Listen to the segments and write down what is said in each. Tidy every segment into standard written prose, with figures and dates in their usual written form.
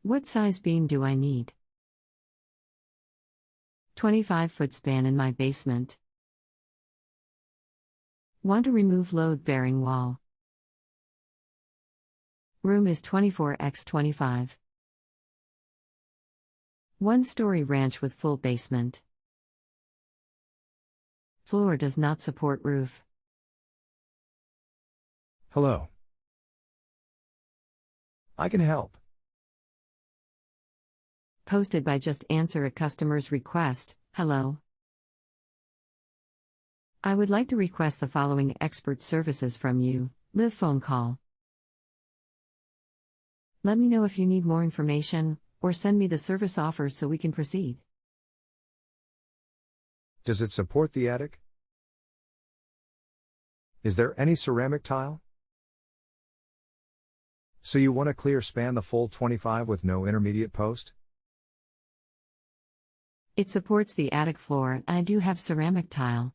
What size beam do I need? 25-foot span in my basement. Want to remove load-bearing wall. Room is 24x25. One-story ranch with full basement. Floor does not support roof. Hello. I can help. Posted by JustAnswer a customer's request. Hello. I would like to request the following expert services from you. Live phone call. Let me know if you need more information, or send me the service offers so we can proceed. Does it support the attic? Is there any ceramic tile? So you want a clear span the full 25 with no intermediate post? It supports the attic floor and I do have ceramic tile.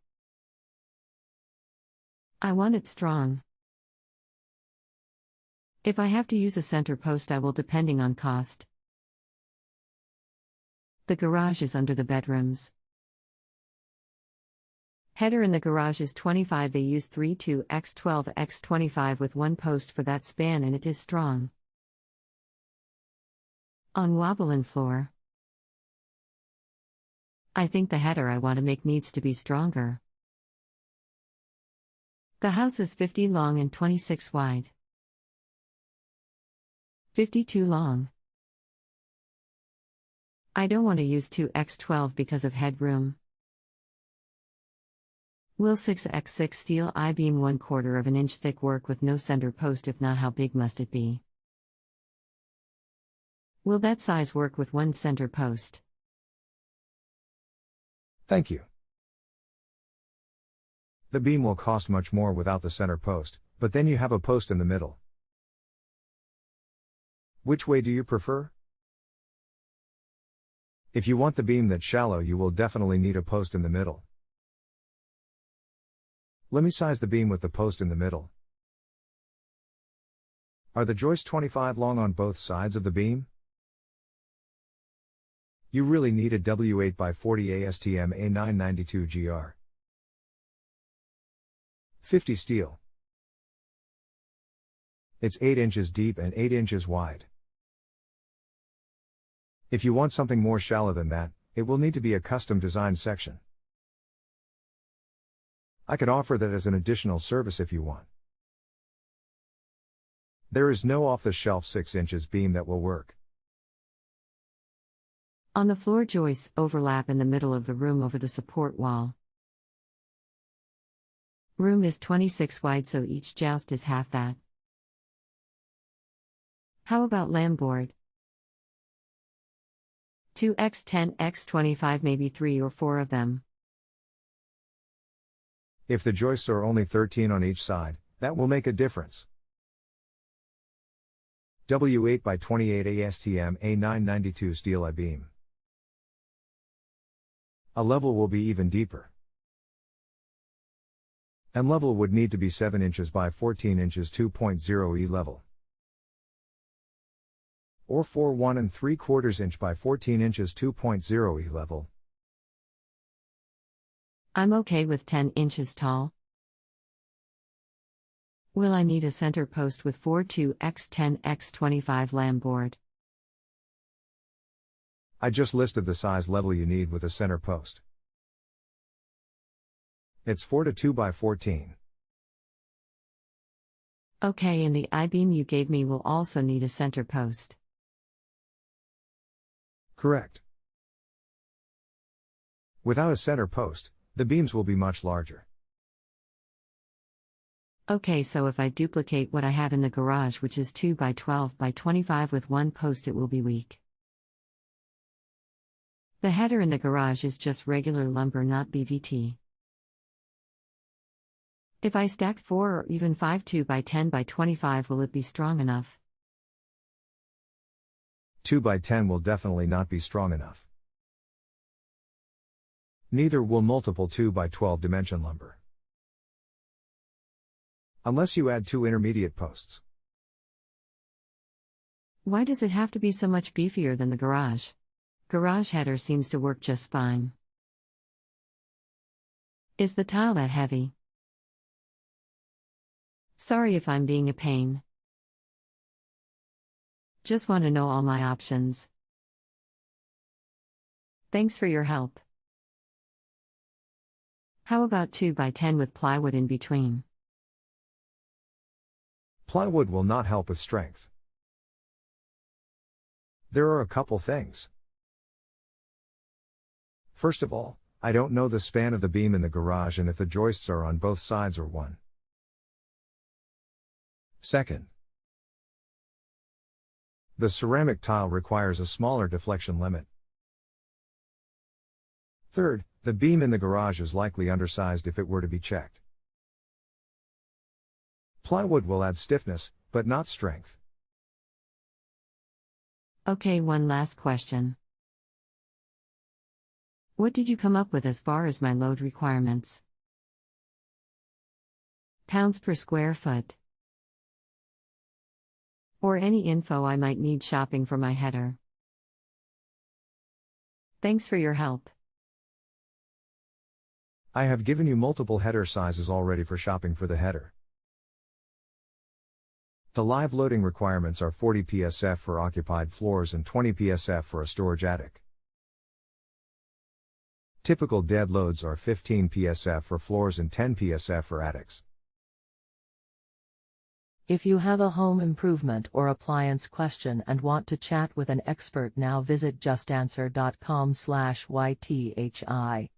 I want it strong. If I have to use a center post I will depending on cost. The garage is under the bedrooms. Header in the garage is 25. They use 32x12x25 with one post for that span and it is strong. On wobble and floor. I think the header I want to make needs to be stronger. The house is 50 long and 26 wide. 52 long. I don't want to use 2x12 because of headroom. Will 6x6 steel I-beam 1/4 of an inch thick work with no center post? If not, how big must it be? Will that size work with one center post? Thank you. The beam will cost much more without the center post, but then you have a post in the middle. Which way do you prefer? If you want the beam that's shallow, you will definitely need a post in the middle. Let me size the beam with the post in the middle. Are the joists 25 long on both sides of the beam? You really need a W8 by 40 ASTM A992 GR. 50 steel. It's 8 inches deep and 8 inches wide. If you want something more shallow than that, it will need to be a custom designed section. I could offer that as an additional service if you want. There is no off-the-shelf 6 inches beam that will work. On the floor, joists overlap in the middle of the room over the support wall. Room is 26 wide, so each joust is half that. How about lamb board? 2x10x25, maybe 3 or 4 of them. If the joists are only 13 on each side, that will make a difference. W8 by 28 ASTM A992 steel I-beam. A level will be even deeper. And level would need to be 7 inches by 14 inches 2.0 E level. Or 4 1 3/4 inch by 14 inches 2.0 E level. I'm okay with 10 inches tall. Will I need a center post with 42x10x25 lamb board? I just listed the size level you need with a center post. It's 4 to 2 by 14. Okay, and the I-beam you gave me will also need a center post. Correct. Without a center post, the beams will be much larger. Okay, so if I duplicate what I have in the garage, which is 2 by 12 by 25 with one post, it will be weak. The header in the garage is just regular lumber, not BVT. If I stacked 4 or even 5 2 by 10 by 25, will it be strong enough? 2 by 10 will definitely not be strong enough. Neither will multiple 2 by 12 dimension lumber. Unless you add 2 intermediate posts. Why does it have to be so much beefier than the garage? Garage header seems to work just fine. Is the tile that heavy? Sorry if I'm being a pain. Just want to know all my options. Thanks for your help. How about 2 by 10 with plywood in between? Plywood will not help with strength. There are a couple things. First of all, I don't know the span of the beam in the garage and if the joists are on both sides or one. Second, the ceramic tile requires a smaller deflection limit. Third, the beam in the garage is likely undersized if it were to be checked. Plywood will add stiffness, but not strength. Okay, one last question. What did you come up with as far as my load requirements? Pounds per square foot. Or any info I might need shopping for my header. Thanks for your help. I have given you multiple header sizes already for shopping for the header. The live loading requirements are 40 psf for occupied floors and 20 psf for a storage attic. Typical dead loads are 15 psf for floors and 10 psf for attics. If you have a home improvement or appliance question and want to chat with an expert now, visit justanswer.com/ythi.